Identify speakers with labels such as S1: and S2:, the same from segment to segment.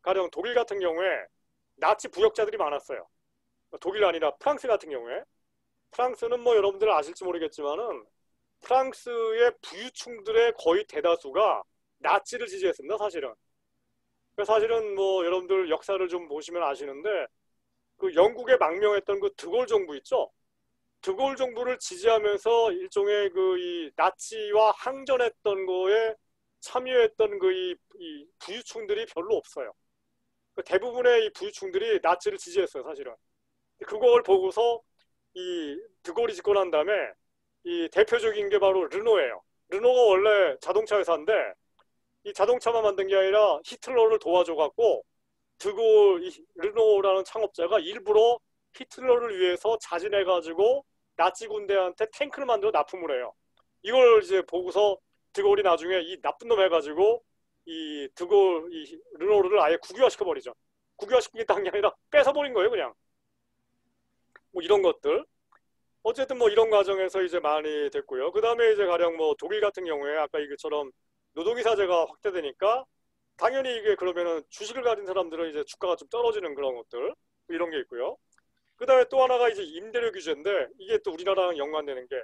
S1: 가령 독일 같은 경우에 나치 부역자들이 많았어요. 독일 아니라 프랑스 같은 경우에. 프랑스는 뭐 여러분들 아실지 모르겠지만은 프랑스의 부유층들의 거의 대다수가 나치를 지지했습니다, 사실은. 사실은 뭐 여러분들 역사를 좀 보시면 아시는데 그 영국에 망명했던 그 드골 정부 있죠? 드골 정부를 지지하면서 일종의 그 이 나치와 항전했던 거에 참여했던 그 이 부유층들이 별로 없어요. 대부분의 이 부유층들이 나치를 지지했어요, 사실은. 그걸 보고서 이 드골이 집권한 다음에 이 대표적인 게 바로 르노예요. 르노가 원래 자동차 회사인데 이 자동차만 만든 게 아니라 히틀러를 도와줘갖고 드골 르노라는 창업자가 일부러 히틀러를 위해서 자진해가지고 나치 군대한테 탱크를 만들어 납품을 해요. 이걸 이제 보고서 드골이 나중에 이 나쁜 놈 해가지고 이 드골 이 르노를 아예 국유화시켜 버리죠. 국유화시키겠다는 게 아니라 뺏어버린 거예요, 그냥. 뭐 이런 것들. 어쨌든 뭐 이런 과정에서 이제 많이 됐고요. 그 다음에 이제 가령 뭐 독일 같은 경우에 아까 이것처럼 노동이사제가 확대되니까 당연히 이게 그러면은 주식을 가진 사람들은 이제 주가가 좀 떨어지는 그런 것들 이런 게 있고요. 그 다음에 또 하나가 이제 임대료 규제인데 이게 또 우리나라랑 연관되는 게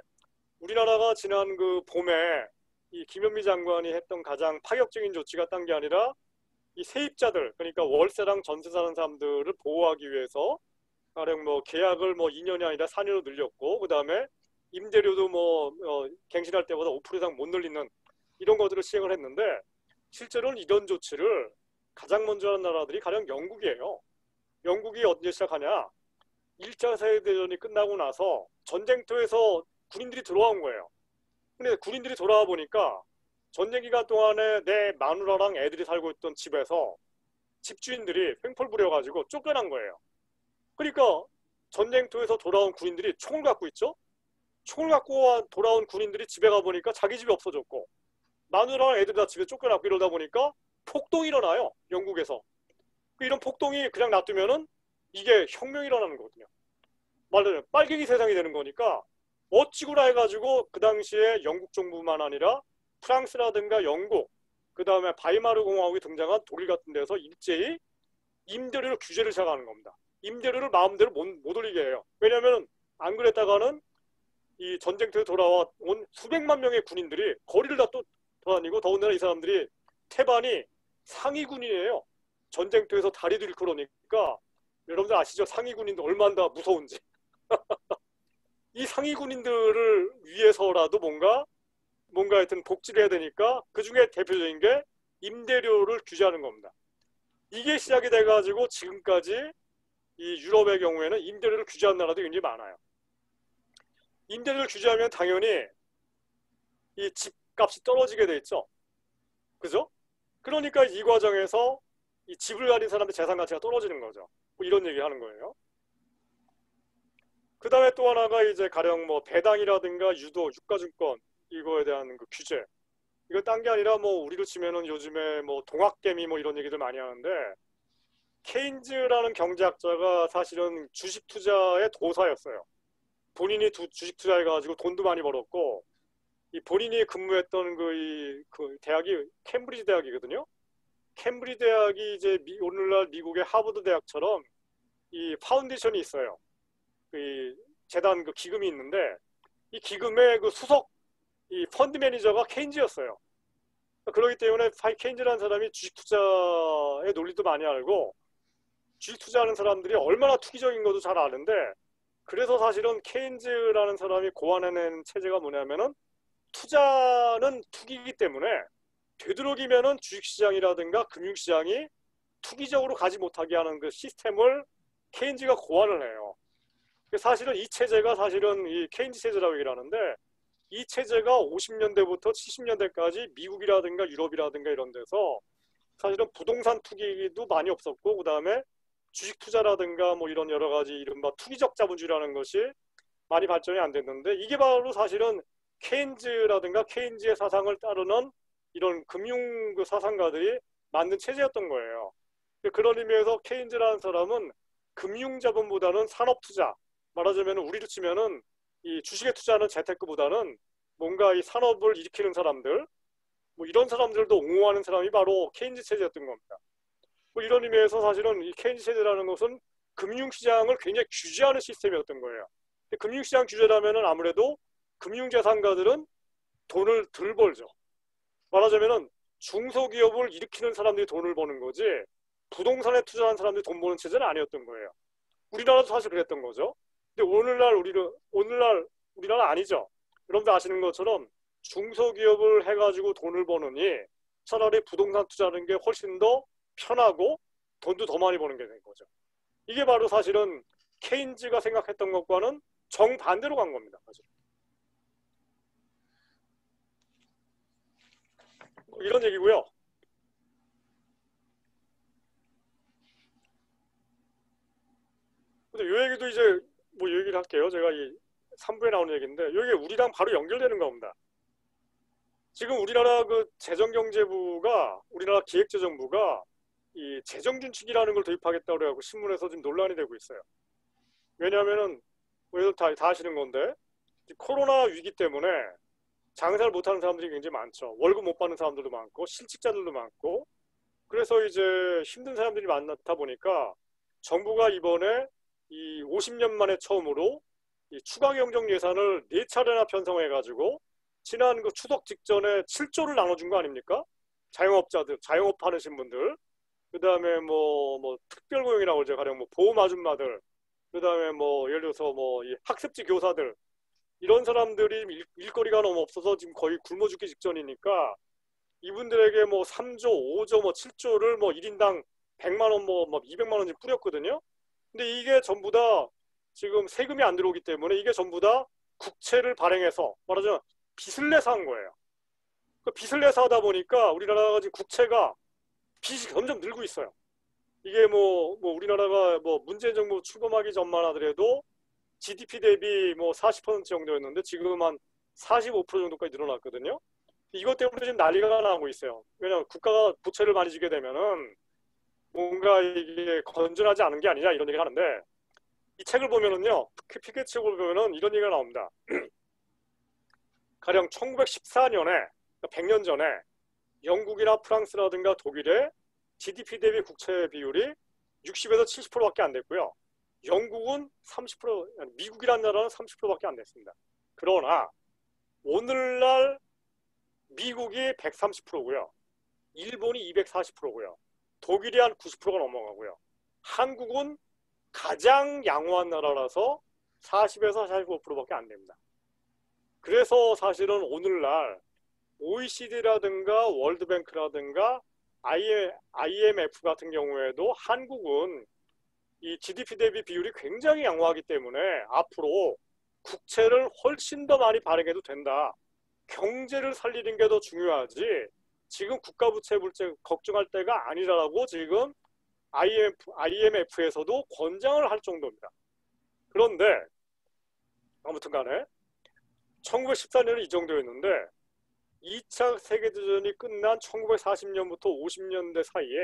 S1: 우리나라가 지난 그 봄에 이 김현미 장관이 했던 가장 파격적인 조치가 딴 게 아니라 이 세입자들 그러니까 월세랑 전세 사는 사람들을 보호하기 위해서 가령 뭐 계약을 뭐 2년이 아니라 4년으로 늘렸고 그 다음에 임대료도 뭐 갱신할 때보다 5% 이상 못 늘리는 이런 것들을 시행을 했는데 실제로는 이런 조치를 가장 먼저 한 나라들이 가령 영국이에요. 영국이 언제 시작하냐? 1차 세계대전이 끝나고 나서 전쟁터에서 군인들이 들어온 거예요. 근데 군인들이 돌아와 보니까 전쟁 기간 동안에 내 마누라랑 애들이 살고 있던 집에서 집주인들이 횡포를 부려가지고 쫓겨난 거예요. 그러니까 전쟁터에서 돌아온 군인들이 총을 갖고 있죠. 총을 갖고 돌아온 군인들이 집에 가보니까 자기 집이 없어졌고 마누라랑 애들 다 집에 쫓겨났고 이러다 보니까 폭동이 일어나요. 영국에서. 이런 폭동이 그냥 놔두면은 이게 혁명이 일어나는 거거든요. 말하자면 빨갱이 세상이 되는 거니까 어찌구나 해가지고 그 당시에 영국 정부만 아니라 프랑스라든가 영국 그 다음에 바이마르 공화국이 등장한 독일 같은 데서 일제히 임대료를 규제를 시작하는 겁니다. 임대료를 마음대로 못 올리게 해요. 왜냐하면 안 그랬다가는 이 전쟁터에 돌아와 온 수백만 명의 군인들이 거리를 다 또 돌아다니고 더군다나 이 사람들이 태반이 상위 군인이에요. 전쟁터에서 다리도 잃고 그러니까 여러분들 아시죠? 상위 군인들 얼마나 무서운지. 이 상위 군인들을 위해서라도 뭔가 하여튼 복지를 해야 되니까 그 중에 대표적인 게 임대료를 규제하는 겁니다. 이게 시작이 돼가지고 지금까지 이 유럽의 경우에는 임대료를 규제한 나라도 굉장히 많아요. 임대료를 규제하면 당연히 이 집값이 떨어지게 돼 있죠. 그죠? 그러니까 이 과정에서 이 집을 가진 사람의 재산 가치가 떨어지는 거죠. 뭐 이런 얘기 하는 거예요. 그 다음에 또 하나가 이제 가령 뭐 배당이라든가 유도, 유가증권 이거에 대한 그 규제. 이거 딴 게 아니라 뭐 우리로 치면은 요즘에 뭐 동학개미 뭐 이런 얘기들 많이 하는데 케인즈라는 경제학자가 사실은 주식 투자의 도사였어요. 본인이 주식 투자해가지고 돈도 많이 벌었고 이 본인이 근무했던 그 대학이 캠브리지 대학이거든요. 캠브리지 대학이 이제 오늘날 미국의 하버드 대학처럼 이 파운데이션이 있어요. 그 재단 그 기금이 있는데 이 기금의 그 수석 이 펀드 매니저가 케인즈였어요. 그렇기 때문에 케인즈라는 사람이 주식 투자의 논리도 많이 알고 주식 투자하는 사람들이 얼마나 투기적인 것도 잘 아는데 그래서 사실은 케인즈라는 사람이 고안해낸 체제가 뭐냐면은 투자는 투기이기 때문에 되도록이면은 주식시장이라든가 금융시장이 투기적으로 가지 못하게 하는 그 시스템을 케인즈가 고안을 해요. 사실은 이 체제가 사실은 이 케인즈 체제라고 얘기를 하는데 이 체제가 50년대부터 70년대까지 미국이라든가 유럽이라든가 이런 데서 사실은 부동산 투기도 많이 없었고 그 다음에 주식 투자라든가 뭐 이런 여러 가지 이른바 투기적 자본주의라는 것이 많이 발전이 안 됐는데 이게 바로 사실은 케인즈라든가 케인즈의 사상을 따르는 이런 금융 그 사상가들이 만든 체제였던 거예요. 그런 의미에서 케인즈라는 사람은 금융자본보다는 산업투자, 말하자면 우리로 치면은 이 주식에 투자하는 재테크보다는 뭔가 이 산업을 일으키는 사람들, 뭐 이런 사람들도 옹호하는 사람이 바로 케인즈 체제였던 겁니다. 뭐 이런 의미에서 사실은 이 케인즈 세대라는 것은 금융시장을 굉장히 규제하는 시스템이었던 거예요. 금융시장 규제라면은 아무래도 금융자산가들은 돈을 덜 벌죠. 말하자면은 중소기업을 일으키는 사람들이 돈을 버는 거지 부동산에 투자한 사람들이 돈 버는 체제는 아니었던 거예요. 우리나라도 사실 그랬던 거죠. 근데 오늘날 우리나라 아니죠. 여러분들 아시는 것처럼 중소기업을 해가지고 돈을 버느니 차라리 부동산 투자하는 게 훨씬 더 편하고 돈도 더 많이 버는 게 된 거죠. 이게 바로 사실은 케인즈가 생각했던 것과는 정반대로 간 겁니다. 사실. 이런 얘기고요. 근데 이 얘기도 이제 뭐 얘기를 할게요. 제가 이 3부에 나오는 얘기인데 이게 우리랑 바로 연결되는 겁니다. 지금 우리나라 그 재정경제부가 우리나라 기획재정부가 이 재정준칙이라는 걸 도입하겠다고 그래갖고 신문에서 지금 논란이 되고 있어요. 왜냐하면은 뭐 다 아시는 건데 코로나 위기 때문에 장사를 못하는 사람들이 굉장히 많죠. 월급 못 받는 사람들도 많고 실직자들도 많고 그래서 이제 힘든 사람들이 많다 보니까 정부가 이번에 이 50년 만에 처음으로 이 추가 경정 예산을 4차례나 편성해가지고 지난 그 추석 직전에 7조를 나눠준 거 아닙니까? 자영업자들, 자영업 하시는 분들, 그 다음에 뭐 특별고용이라고 그러죠. 가령 뭐 보험 아줌마들, 그 다음에 뭐 예를 들어서 뭐 이 학습지 교사들 이런 사람들이 일거리가 너무 없어서 지금 거의 굶어 죽기 직전이니까 이분들에게 뭐 3조, 5조, 뭐 7조를 뭐 1인당 100만 원, 뭐 200만 원씩 뿌렸거든요. 근데 이게 전부 다 지금 세금이 안 들어오기 때문에 이게 전부 다 국채를 발행해서 말하자면 빚을 내서 한 거예요. 그 빚을 내서 하다 보니까 우리나라가 지금 국채가 빚이 점점 늘고 있어요. 이게 뭐 우리나라가 뭐 문재인 정부 출범하기 전만 하더라도 GDP 대비 뭐 40% 정도였는데 지금 한 45% 정도까지 늘어났거든요. 이것 때문에 지금 난리가 나고 있어요. 왜냐하면 국가가 부채를 많이 지게 되면은 뭔가 이게 건전하지 않은 게 아니냐 이런 얘기를 하는데 이 책을 보면은요, 피켓 책을 보면은 이런 얘기가 나옵니다. 가령 1914년에 100년 전에 영국이나 프랑스라든가 독일의 GDP 대비 국채 비율이 60에서 70%밖에 안 됐고요. 영국은 30%, 미국이라는 나라는 30%밖에 안 됐습니다. 그러나 오늘날 미국이 130%고요. 일본이 240%고요. 독일이 한 90%가 넘어가고요. 한국은 가장 양호한 나라라서 40에서 45%밖에 안 됩니다. 그래서 사실은 오늘날 OECD라든가 월드뱅크라든가 IMF 같은 경우에도 한국은 이 GDP 대비 비율이 굉장히 양호하기 때문에 앞으로 국채를 훨씬 더 많이 발행해도 된다. 경제를 살리는 게 더 중요하지 지금 국가부채 불제 걱정할 때가 아니라고 지금 IMF에서도 권장을 할 정도입니다. 그런데 아무튼 간에 1914년은 이 정도였는데 2차 세계대전이 끝난 1940년부터 50년대 사이에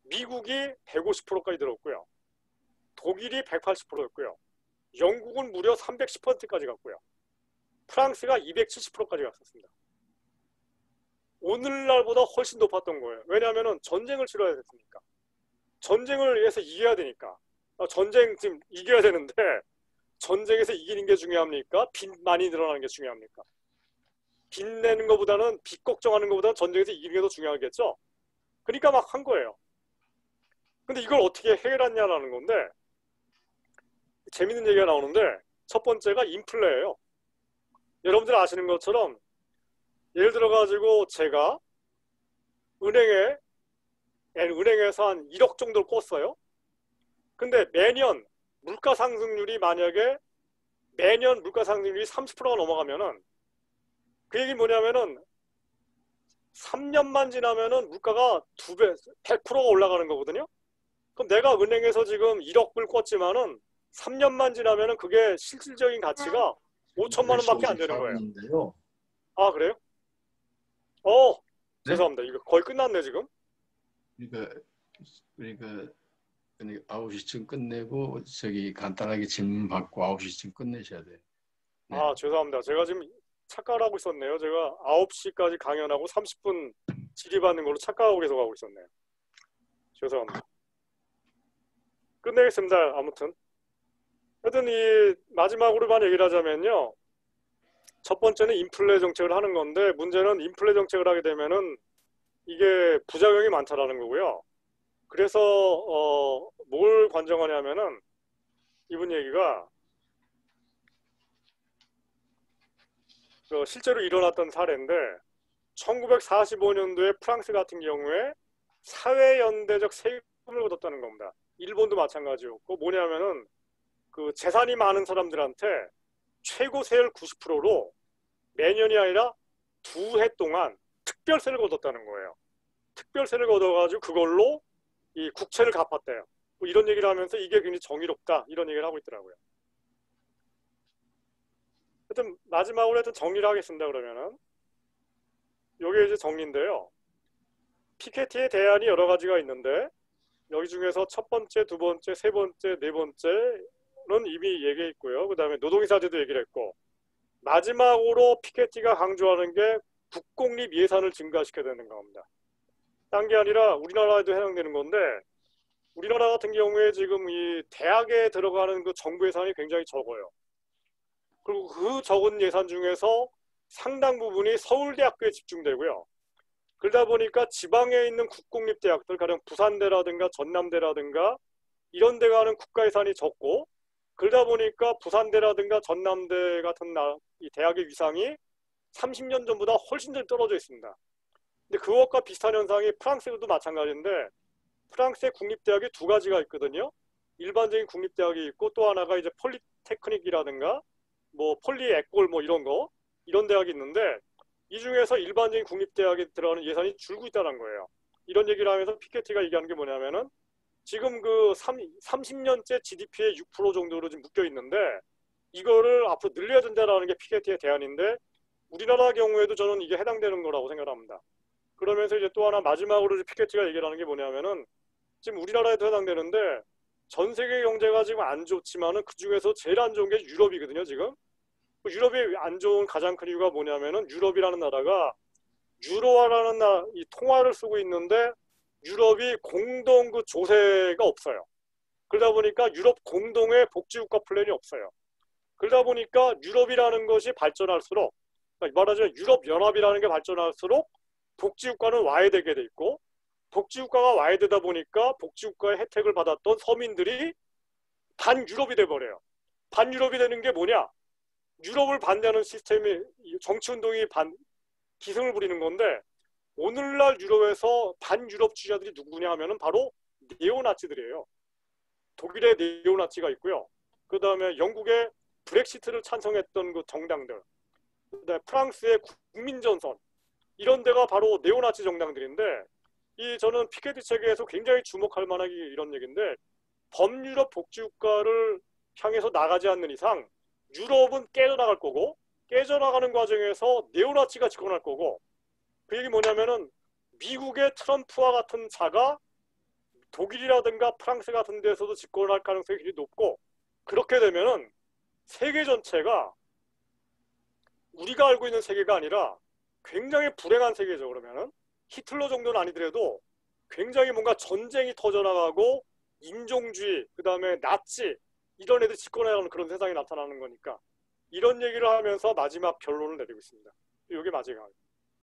S1: 미국이 150%까지 들었고요. 독일이 180%였고요. 영국은 무려 310%까지 갔고요. 프랑스가 270%까지 갔었습니다. 오늘날보다 훨씬 높았던 거예요. 왜냐하면 전쟁을 치러야 됐으니까. 전쟁을 위해서 이겨야 되니까. 전쟁 지금 이겨야 되는데 전쟁에서 이기는 게 중요합니까? 빚 많이 늘어나는 게 중요합니까? 빚 내는 것보다는 빚 걱정하는 것보다는 전쟁에서 이기는 게 더 중요하겠죠? 그러니까 막 한 거예요. 근데 이걸 어떻게 해결하냐라는 건데 재밌는 얘기가 나오는데 첫 번째가 인플레예요. 여러분들 아시는 것처럼 예를 들어가지고 제가 은행에서 한 1억 정도를 꿨어요. 근데 매년 물가 상승률이 만약에 매년 물가 상승률이 30%가 넘어가면은 그 얘기 뭐냐면은 3년만 지나면은 물가가 2배, 100%가 올라가는 거거든요. 그럼 내가 은행에서 지금 1억을 꿨지만은 3년만 지나면은 그게 실질적인 가치가 5천만 원밖에 안 되는 거예요.
S2: 인데요.
S1: 아, 그래요?
S2: 네?
S1: 죄송합니다. 이거 거의 끝났네 지금.
S2: 그러니까 9시쯤 끝내고 저기 간단하게 질문 받고 9시쯤 끝내셔야 돼요. 네.
S1: 아, 죄송합니다. 제가 지금 착각을 하고 있었네요. 제가 9시까지 강연하고 30분 질의받는 걸로 착각하고 계속 하고 있었네요. 죄송합니다. 끝내겠습니다. 아무튼 하여튼 이 마지막으로만 얘기를 하자면요. 첫 번째는 인플레 정책을 하는 건데 문제는 인플레 정책을 하게 되면은 이게 부작용이 많다라는 거고요. 그래서 뭘 관정하냐면은 이분 얘기가 실제로 일어났던 사례인데 1945년도에 프랑스 같은 경우에 사회연대적 세금을 걷었다는 겁니다. 일본도 마찬가지였고 뭐냐면은 그 재산이 많은 사람들한테 최고 세율 90%로 매년이 아니라 2해 동안 특별세를 걷었다는 거예요. 특별세를 걷어가지고 그걸로 이 국채를 갚았대요. 뭐 이런 얘기를 하면서 이게 굉장히 정의롭다 이런 얘기를 하고 있더라고요. 하여튼 마지막으로 하여튼 정리를 하겠습니다. 그러면은 이게 이제 정리인데요. 피케티의 대안이 여러 가지가 있는데 여기 중에서 첫 번째, 두 번째, 세 번째, 네 번째는 이미 얘기했고요. 그 다음에 노동이사제도 얘기를 했고 마지막으로 피케티가 강조하는 게 국공립 예산을 증가시켜야 되는 겁니다. 딴 게 아니라 우리나라에도 해당되는 건데 우리나라 같은 경우에 지금 이 대학에 들어가는 그 정부 예산이 굉장히 적어요. 그리고 그 적은 예산 중에서 상당 부분이 서울대학교에 집중되고요. 그러다 보니까 지방에 있는 국공립대학들, 가령 부산대라든가 전남대라든가 이런 데 가는 국가 예산이 적고 그러다 보니까 부산대라든가 전남대 같은 이 대학의 위상이 30년 전보다 훨씬 더 떨어져 있습니다. 근데 그것과 비슷한 현상이 프랑스에도 마찬가지인데 프랑스의 국립대학이 두 가지가 있거든요. 일반적인 국립대학이 있고 또 하나가 이제 폴리테크닉이라든가 뭐 폴리에콜 뭐 이런 대학이 있는데 이 중에서 일반적인 국립대학에 들어가는 예산이 줄고 있다는 거예요. 이런 얘기를 하면서 피케티가 얘기하는 게 뭐냐면은 지금 그 30년째 GDP의 6% 정도로 지금 묶여 있는데 이거를 앞으로 늘려야 된다라는 게 피케티의 대안인데 우리나라 경우에도 저는 이게 해당되는 거라고 생각합니다. 그러면서 이제 또 하나 마지막으로 피케티가 얘기를 하는 게 뭐냐면은 지금 우리나라에도 해당되는데 전 세계 경제가 지금 안 좋지만은 그 중에서 제일 안 좋은 게 유럽이거든요. 지금 유럽이 안 좋은 가장 큰 이유가 뭐냐면은 유럽이라는 나라가 유로화라는 이 통화를 쓰고 있는데 유럽이 공동 그 조세가 없어요. 그러다 보니까 유럽 공동의 복지국가 플랜이 없어요. 그러다 보니까 유럽이라는 것이 발전할수록 그러니까 말하자면 유럽연합이라는 게 발전할수록 복지국가는 와해되게 돼 있고 복지국가가 와해되다 보니까 복지국가의 혜택을 받았던 서민들이 반유럽이 돼버려요. 반유럽이 되는 게 뭐냐? 유럽을 반대하는 시스템이 정치운동이 기승을 부리는 건데 오늘날 유럽에서 반유럽 주의자들이 누구냐 하면은 바로 네오나치들이에요. 독일의 네오나치가 있고요. 그 다음에 영국의 브렉시트를 찬성했던 그 정당들, 그다음에 프랑스의 국민전선 이런 데가 바로 네오나치 정당들인데 이 저는 피케티 책에서 굉장히 주목할 만한 이런 얘기인데 범유럽 복지국가를 향해서 나가지 않는 이상 유럽은 깨져나갈 거고 깨져나가는 과정에서 네오나치가 집권할 거고 그 얘기 뭐냐면은 미국의 트럼프와 같은 자가 독일이라든가 프랑스 같은 데서도 집권할 가능성이 굉장히 높고 그렇게 되면은 세계 전체가 우리가 알고 있는 세계가 아니라 굉장히 불행한 세계죠. 그러면은 히틀러 정도는 아니더라도 굉장히 뭔가 전쟁이 터져나가고 인종주의, 그 다음에 나치 이런 애들 집권해가는 그런 세상이 나타나는 거니까 이런 얘기를 하면서 마지막 결론을 내리고 있습니다. 이게 마지막